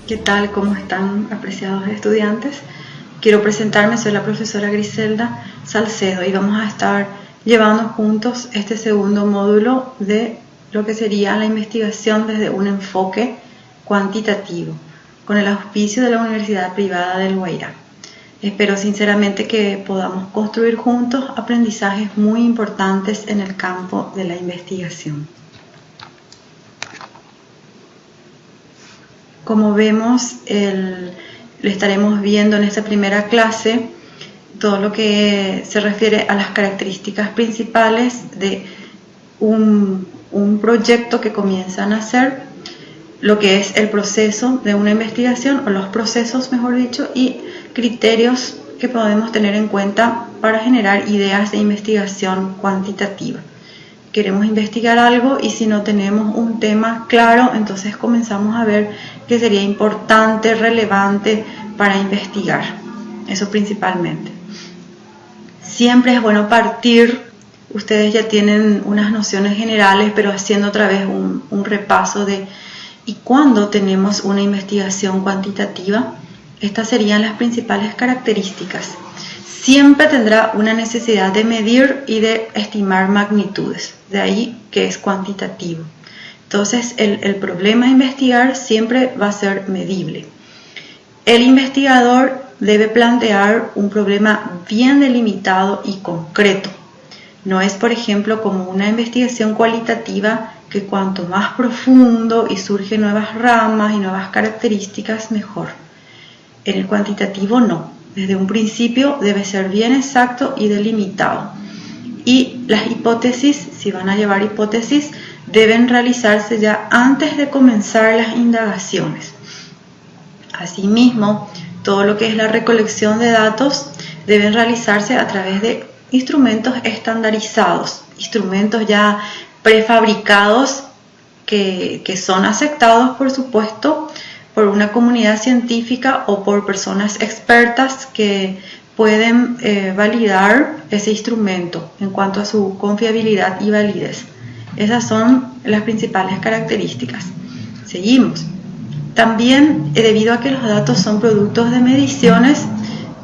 ¿Qué tal? ¿Cómo están, apreciados estudiantes? Quiero presentarme, soy la profesora Griselda Salcedo y vamos a estar llevando juntos este segundo módulo de lo que sería la investigación desde un enfoque cuantitativo, con el auspicio de la Universidad Privada del Guairá. Espero sinceramente que podamos construir juntos aprendizajes muy importantes en el campo de la investigación. Como vemos, le estaremos viendo en esta primera clase todo lo que se refiere a las características principales de un proyecto que comienzan a hacer, lo que es el proceso de una investigación, o los procesos, mejor dicho, y criterios que podemos tener en cuenta para generar ideas de investigación cuantitativa. Queremos investigar algo y si no tenemos un tema claro, entonces comenzamos a ver qué sería importante, relevante para investigar. Eso principalmente. Siempre es bueno partir, ustedes ya tienen unas nociones generales, pero haciendo otra vez un repaso de ¿y cuándo tenemos una investigación cuantitativa? Estas serían las principales características. Siempre tendrá una necesidad de medir y de estimar magnitudes, de ahí que es cuantitativo. Entonces, el problema a investigar siempre va a ser medible. El investigador debe plantear un problema bien delimitado y concreto. No es, por ejemplo, como una investigación cualitativa que cuanto más profundo y surgen nuevas ramas y nuevas características, mejor. En el cuantitativo no. Desde un principio debe ser bien exacto y delimitado. Y las hipótesis, si van a llevar hipótesis, deben realizarse ya antes de comenzar las indagaciones. Asimismo, todo lo que es la recolección de datos deben realizarse a través de instrumentos estandarizados, instrumentos ya prefabricados que son aceptados, por supuesto, por una comunidad científica o por personas expertas que pueden validar ese instrumento en cuanto a su confiabilidad y validez. Esas son las principales características. Seguimos. También, debido a que los datos son productos de mediciones,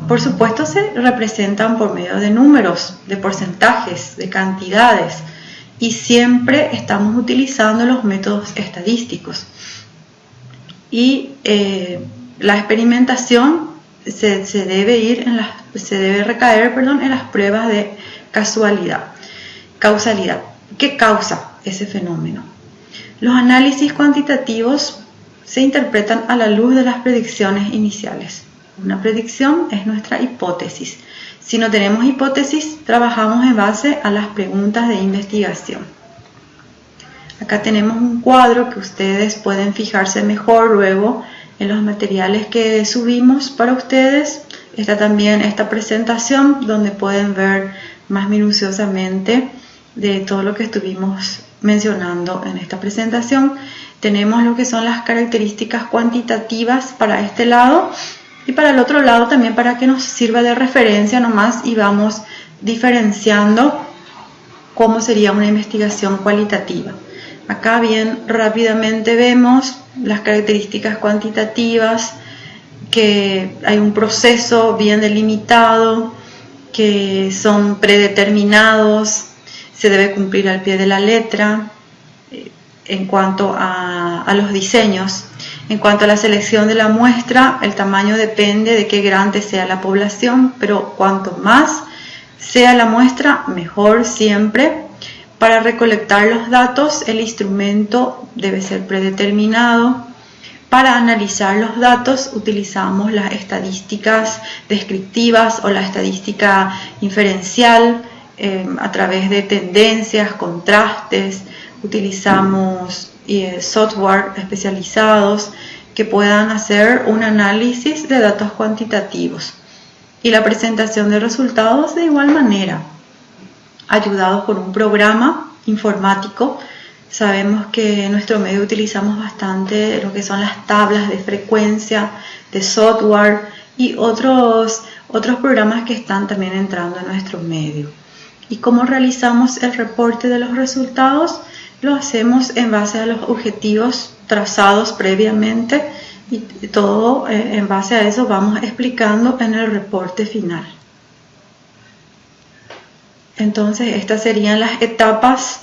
por supuesto se representan por medio de números, de porcentajes, de cantidades, y siempre estamos utilizando los métodos estadísticos. Y la experimentación se debe recaer en las pruebas de causalidad. ¿Qué causa ese fenómeno? Los análisis cuantitativos se interpretan a la luz de las predicciones iniciales. Una predicción es nuestra hipótesis. Si no tenemos hipótesis, trabajamos en base a las preguntas de investigación. Acá tenemos un cuadro que ustedes pueden fijarse mejor luego en los materiales que subimos para ustedes. Está también esta presentación donde pueden ver más minuciosamente de todo lo que estuvimos mencionando en esta presentación. Tenemos lo que son las características cuantitativas para este lado y para el otro lado también, para que nos sirva de referencia nomás y vamos diferenciando cómo sería una investigación cualitativa. Acá bien rápidamente vemos las características cuantitativas, que hay un proceso bien delimitado, que son predeterminados, se debe cumplir al pie de la letra. En cuanto a los diseños, en cuanto a la selección de la muestra, el tamaño depende de qué grande sea la población, pero cuanto más sea la muestra, mejor siempre. Para recolectar los datos, el instrumento debe ser predeterminado. Para analizar los datos, utilizamos las estadísticas descriptivas o la estadística inferencial a través de tendencias, contrastes. Utilizamos software especializados que puedan hacer un análisis de datos cuantitativos. Y la presentación de resultados de igual manera, ayudados por un programa informático. Sabemos que en nuestro medio utilizamos bastante lo que son las tablas de frecuencia, de software y otros programas que están también entrando en nuestro medio. ¿Y cómo realizamos el reporte de los resultados? Lo hacemos en base a los objetivos trazados previamente y todo en base a eso vamos explicando en el reporte final. Entonces estas serían las etapas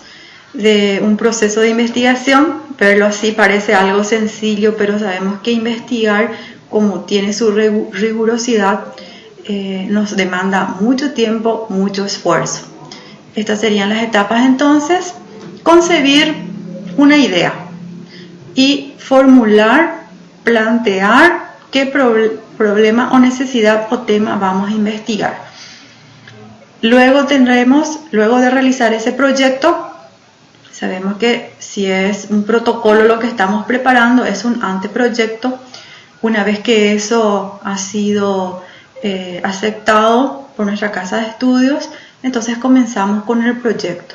de un proceso de investigación. Verlo así parece algo sencillo, pero sabemos que investigar, como tiene su rigurosidad, nos demanda mucho tiempo, mucho esfuerzo. Estas serían las etapas entonces: concebir una idea y formular, plantear qué problema o necesidad o tema vamos a investigar. Luego de realizar ese proyecto, sabemos que si es un protocolo lo que estamos preparando, es un anteproyecto. Una vez que eso ha sido aceptado por nuestra casa de estudios, entonces comenzamos con el proyecto.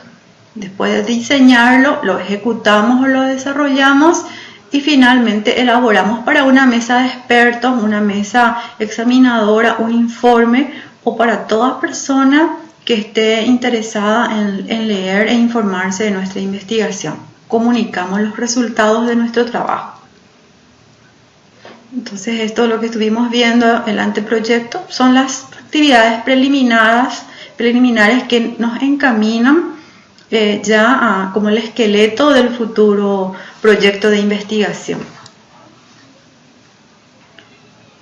Después de diseñarlo, lo ejecutamos o lo desarrollamos y finalmente elaboramos para una mesa de expertos, una mesa examinadora, un informe, o para toda persona que esté interesada en leer e informarse de nuestra investigación. Comunicamos los resultados de nuestro trabajo. Entonces, esto es lo que estuvimos viendo, el anteproyecto, son las actividades preliminares que nos encaminan ya como el esqueleto del futuro proyecto de investigación.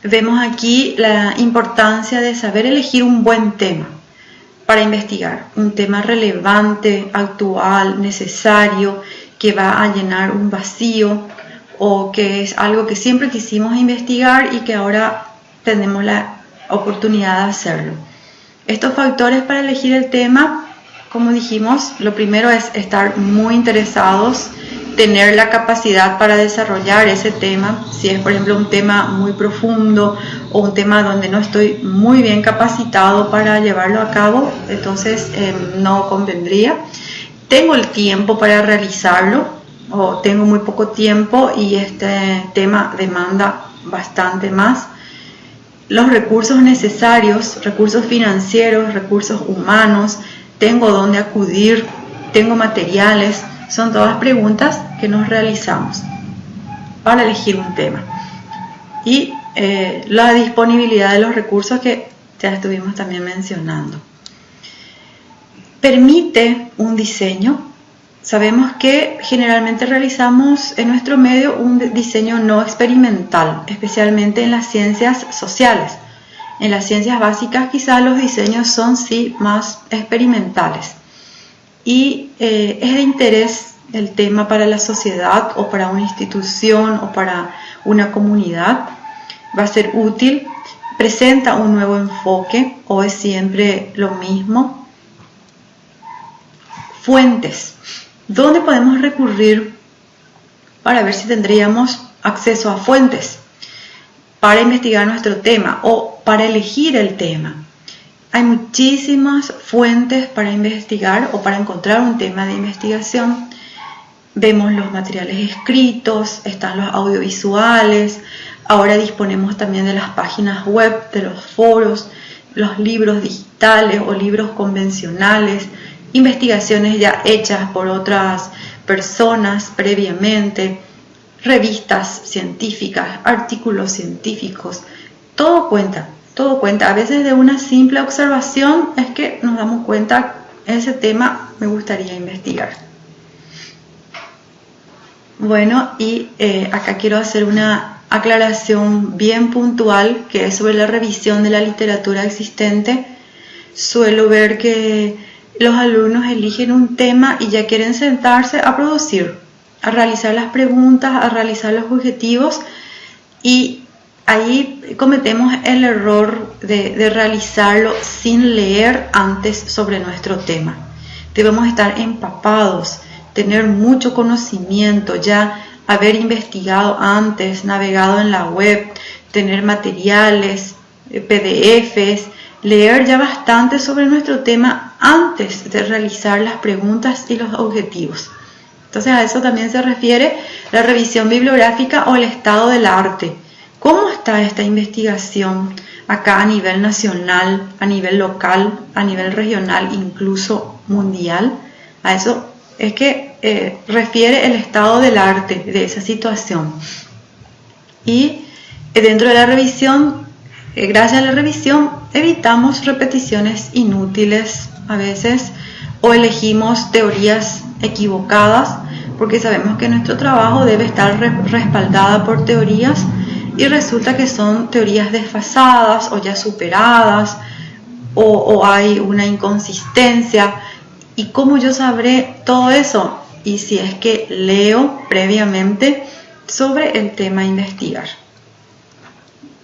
Vemos aquí la importancia de saber elegir un buen tema para investigar, un tema relevante, actual, necesario, que va a llenar un vacío o que es algo que siempre quisimos investigar y que ahora tenemos la oportunidad de hacerlo. Estos factores para elegir el tema, como dijimos, lo primero es estar muy interesados, tener la capacidad para desarrollar ese tema. Si es, por ejemplo, un tema muy profundo o un tema donde no estoy muy bien capacitado para llevarlo a cabo, entonces no convendría. Tengo el tiempo para realizarlo o tengo muy poco tiempo y este tema demanda bastante más. Los recursos necesarios, recursos financieros, recursos humanos, tengo dónde acudir, tengo materiales. Son todas preguntas que nos realizamos para elegir un tema. Y la disponibilidad de los recursos que ya estuvimos también mencionando. Permite un diseño. Sabemos que generalmente realizamos en nuestro medio un diseño no experimental, especialmente en las ciencias sociales. En las ciencias básicas quizás los diseños son sí más experimentales. Y es de interés el tema para la sociedad o para una institución o para una comunidad. Va a ser útil, presenta un nuevo enfoque o es siempre lo mismo. Fuentes. ¿Dónde podemos recurrir para ver si tendríamos acceso a fuentes para investigar nuestro tema o para elegir el tema? Hay muchísimas fuentes para investigar o para encontrar un tema de investigación. Vemos los materiales escritos, están los audiovisuales, ahora disponemos también de las páginas web, de los foros, los libros digitales o libros convencionales, investigaciones ya hechas por otras personas previamente, revistas científicas, artículos científicos, todo cuenta. Todo cuenta. A veces de una simple observación es que nos damos cuenta, ese tema me gustaría investigar. Bueno, y acá quiero hacer una aclaración bien puntual, que es sobre la revisión de la literatura existente. Suelo ver que los alumnos eligen un tema y ya quieren sentarse a producir, a realizar las preguntas, a realizar los objetivos, y ahí cometemos el error de realizarlo sin leer antes sobre nuestro tema. Debemos estar empapados, tener mucho conocimiento, ya haber investigado antes, navegado en la web, tener materiales, PDFs, leer ya bastante sobre nuestro tema antes de realizar las preguntas y los objetivos. Entonces a eso también se refiere la revisión bibliográfica o el estado del arte. ¿Cómo está esta investigación acá a nivel nacional, a nivel local, a nivel regional, incluso mundial? A eso es que refiere el estado del arte de esa situación. y dentro de la revisión, gracias a la revisión, evitamos repeticiones inútiles a veces o elegimos teorías equivocadas porque sabemos que nuestro trabajo debe estar respaldada por teorías y resulta que son teorías desfasadas o ya superadas o hay una inconsistencia. ¿Y cómo yo sabré todo eso? Y si es que leo previamente sobre el tema a investigar.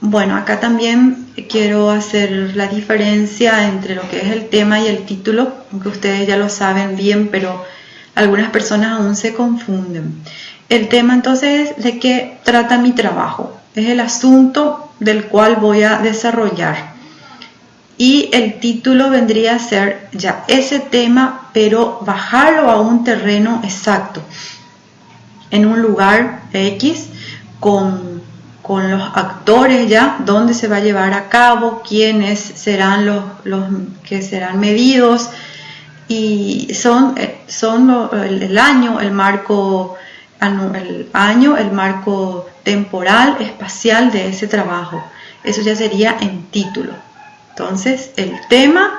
Bueno, acá también quiero hacer la diferencia entre lo que es el tema y el título, aunque ustedes ya lo saben bien, pero algunas personas aún se confunden. El tema entonces es de qué trata mi trabajo, es el asunto del cual voy a desarrollar. Y el título vendría a ser ya ese tema, pero bajarlo a un terreno exacto, en un lugar X, con los actores ya, dónde se va a llevar a cabo, quiénes serán los que serán medidos, y son el año, el marco temporal, espacial de ese trabajo. Eso ya sería en título. Entonces, el tema,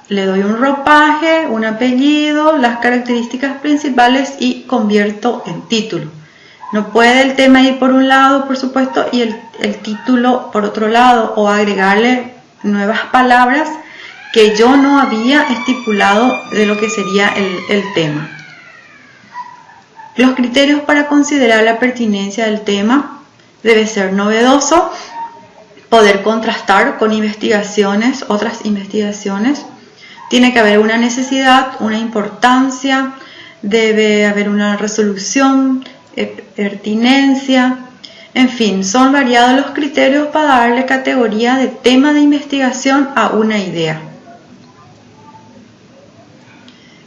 le doy un ropaje, un apellido, las características principales y convierto en título. No puede el tema ir por un lado, por supuesto, y el título por otro lado, o agregarle nuevas palabras que yo no había estipulado de lo que sería el tema. Los criterios para considerar la pertinencia del tema debe ser novedoso, poder contrastar con otras investigaciones, tiene que haber una necesidad, una importancia, debe haber una resolución, pertinencia, en fin, son variados los criterios para darle categoría de tema de investigación a una idea.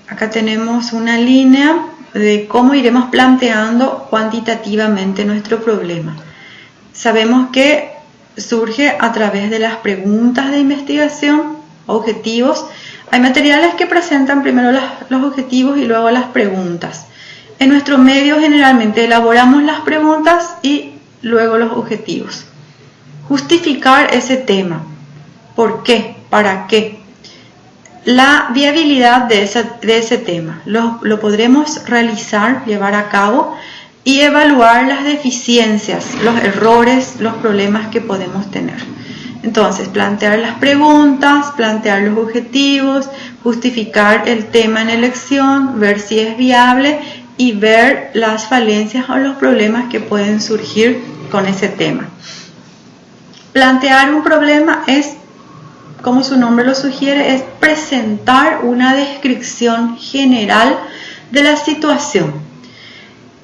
Acá tenemos una línea de cómo iremos planteando cuantitativamente nuestro problema. Sabemos que surge a través de las preguntas de investigación, objetivos. Hay materiales que presentan primero los objetivos y luego las preguntas. En nuestro medio generalmente elaboramos las preguntas y luego los objetivos. Justificar ese tema. ¿Por qué? ¿Para qué? La viabilidad de ese tema. Lo podremos realizar, llevar a cabo y evaluar las deficiencias, los errores, los problemas que podemos tener. Entonces, plantear las preguntas, plantear los objetivos, justificar el tema en elección, ver si es viable y ver las falencias o los problemas que pueden surgir con ese tema. Plantear un problema es, como su nombre lo sugiere, es presentar una descripción general de la situación.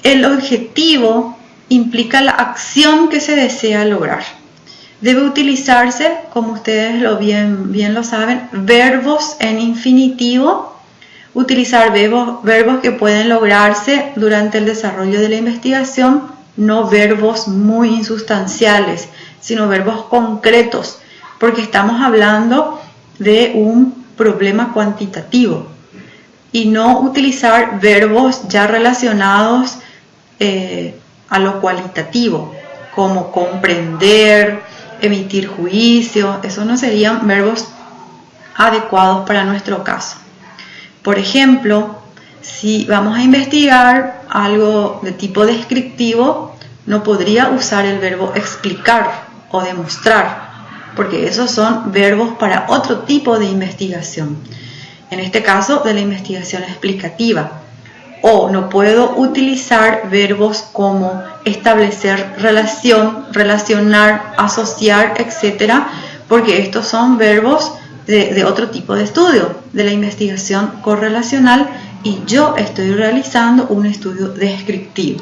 El objetivo implica la acción que se desea lograr. Debe utilizarse, como ustedes bien lo saben, verbos en infinitivo, utilizar verbos que pueden lograrse durante el desarrollo de la investigación, no verbos muy insustanciales, sino verbos concretos, porque estamos hablando de un problema cuantitativo, y no utilizar verbos ya relacionados a lo cualitativo, como comprender, emitir juicio. Eso no serían verbos adecuados para nuestro caso. Por ejemplo, si vamos a investigar algo de tipo descriptivo, no podría usar el verbo explicar o demostrar, porque esos son verbos para otro tipo de investigación. En este caso, de la investigación explicativa. O no puedo utilizar verbos como establecer relación, relacionar, asociar, etc., porque estos son verbos de otro tipo de estudio, de la investigación correlacional, y yo estoy realizando un estudio descriptivo.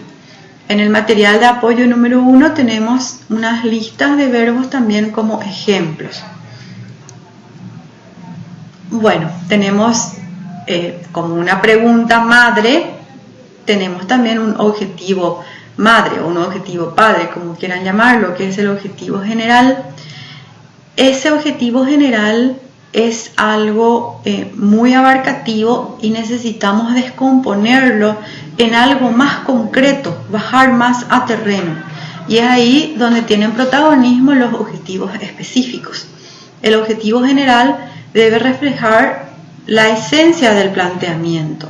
En el material de apoyo número 1 tenemos unas listas de verbos también como ejemplos. Bueno, tenemos como una pregunta madre, tenemos también un objetivo madre o un objetivo padre, como quieran llamarlo, que es el objetivo general. Ese objetivo general es algo muy abarcativo y necesitamos descomponerlo en algo más concreto, bajar más a terreno. Y es ahí donde tienen protagonismo los objetivos específicos. El objetivo general debe reflejar la esencia del planteamiento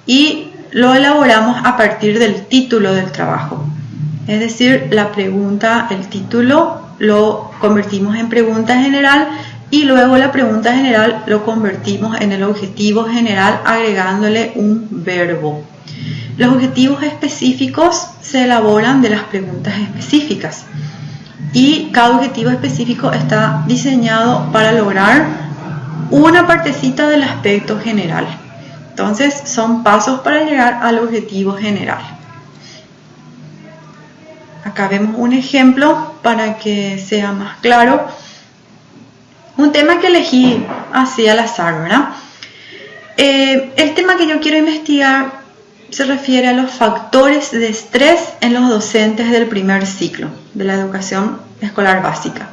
y lo elaboramos a partir del título del trabajo. Es decir, la pregunta, el título lo convertimos en pregunta general y luego la pregunta general lo convertimos en el objetivo general agregándole un verbo. Los objetivos específicos se elaboran de las preguntas específicas y cada objetivo específico está diseñado para lograr una partecita del aspecto general. Entonces son pasos para llegar al objetivo general. Acá vemos un ejemplo para que sea más claro. Un tema que elegí así al azar, ¿verdad? El tema que yo quiero investigar se refiere a los factores de estrés en los docentes del primer ciclo de la educación escolar básica.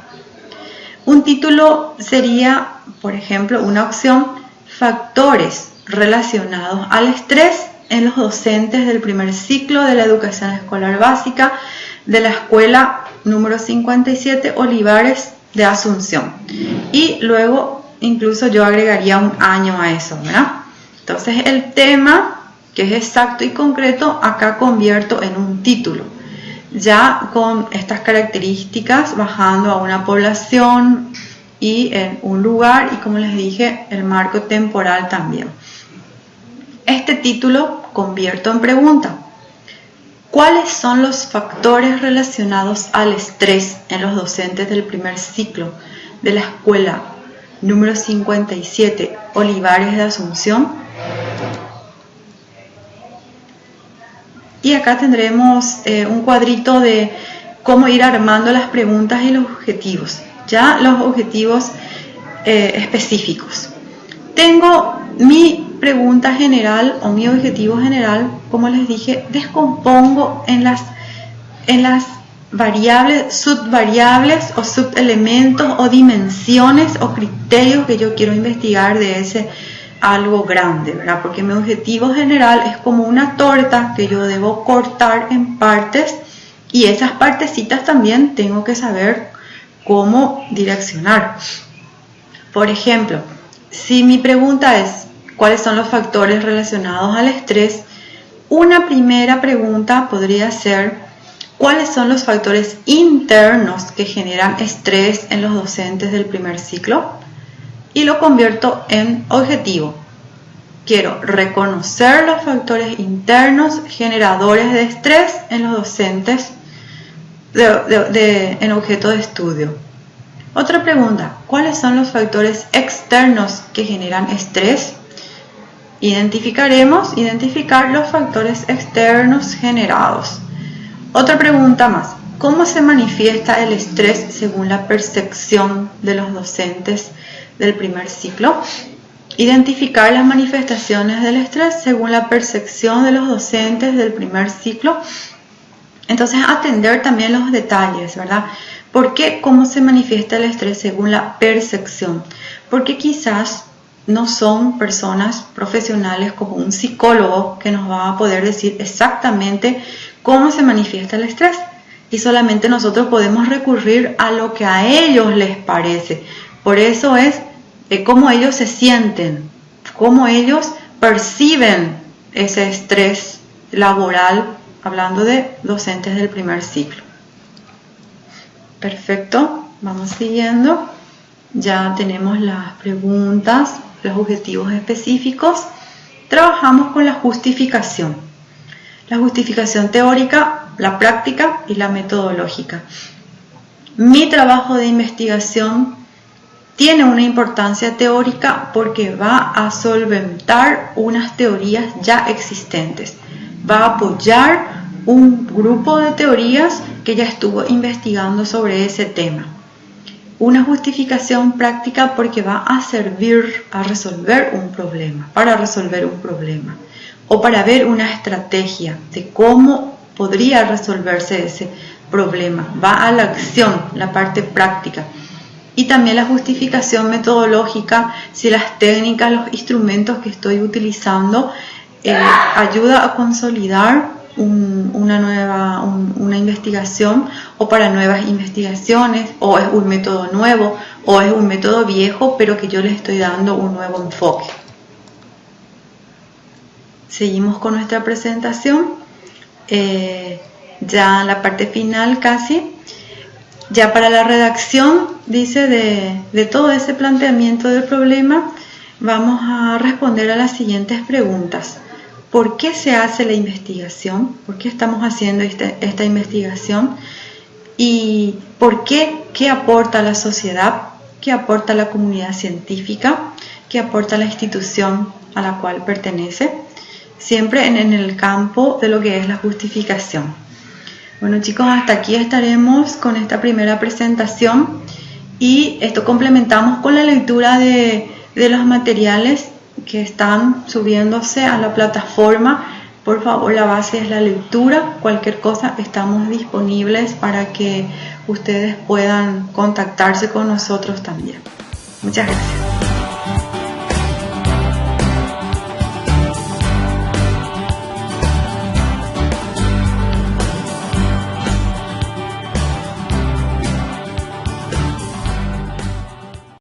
Un título sería, por ejemplo, una opción: factores relacionados al estrés en los docentes del primer ciclo de la educación escolar básica de la escuela número 57 Olivares de Asunción. Y luego incluso yo agregaría un año a eso, ¿verdad? Entonces el tema, que es exacto y concreto, acá convierto en un título, ya con estas características, bajando a una población y en un lugar, y como les dije, el marco temporal también. Este título convierto en pregunta: ¿cuáles son los factores relacionados al estrés en los docentes del primer ciclo de la escuela número 57 Olivares de Asunción? Y acá tendremos un cuadrito de cómo ir armando las preguntas y los objetivos. Ya los objetivos específicos. Tengo mi pregunta general o mi objetivo general, como les dije, descompongo en las variables, subvariables o subelementos o dimensiones o criterios que yo quiero investigar de ese algo grande, ¿verdad? Porque mi objetivo general es como una torta que yo debo cortar en partes y esas partecitas también tengo que saber cómo direccionar. Por ejemplo, si mi pregunta es ¿cuáles son los factores relacionados al estrés? Una primera pregunta podría ser ¿cuáles son los factores internos que generan estrés en los docentes del primer ciclo? Y lo convierto en objetivo. Quiero reconocer los factores internos generadores de estrés en los docentes en objeto de estudio. Otra pregunta: ¿cuáles son los factores externos que generan estrés? Identificar los factores externos generados. Otra pregunta más: ¿cómo se manifiesta el estrés según la percepción de los docentes del primer ciclo? Identificar las manifestaciones del estrés según la percepción de los docentes del primer ciclo. Entonces, atender también los detalles, ¿verdad? ¿Por qué? ¿Cómo se manifiesta el estrés según la percepción? Porque quizás no son personas profesionales como un psicólogo que nos va a poder decir exactamente cómo se manifiesta el estrés. Y solamente nosotros podemos recurrir a lo que a ellos les parece. Por eso es cómo ellos se sienten, cómo ellos perciben ese estrés laboral, hablando de docentes del primer ciclo. Perfecto, vamos siguiendo. Ya tenemos las preguntas, los objetivos específicos. Trabajamos con la justificación. La justificación teórica, la práctica y la metodológica. Mi trabajo de investigación tiene una importancia teórica porque va a solventar unas teorías ya existentes. Va a apoyar un grupo de teorías que ya estuvo investigando sobre ese tema. Una justificación práctica porque va a servir a resolver un problema, para resolver un problema o para ver una estrategia de cómo podría resolverse ese problema. Va a la acción, la parte práctica. Y también la justificación metodológica, si las técnicas, los instrumentos que estoy utilizando ayuda a consolidar un una investigación o para nuevas investigaciones, o es un método nuevo o es un método viejo, pero que yo le estoy dando un nuevo enfoque. Seguimos con nuestra presentación, ya en la parte final casi. Ya para la redacción, dice, de todo ese planteamiento del problema, vamos a responder a las siguientes preguntas. ¿Por qué se hace la investigación? ¿Por qué estamos haciendo esta investigación? ¿Y por qué? ¿Qué aporta a la sociedad? ¿Qué aporta a la comunidad científica? ¿Qué aporta a la institución a la cual pertenece? Siempre en el campo de lo que es la justificación. Bueno, chicos, hasta aquí estaremos con esta primera presentación, y esto complementamos con la lectura de los materiales que están subiéndose a la plataforma. Por favor, la base es la lectura. Cualquier cosa, estamos disponibles para que ustedes puedan contactarse con nosotros también. Muchas gracias.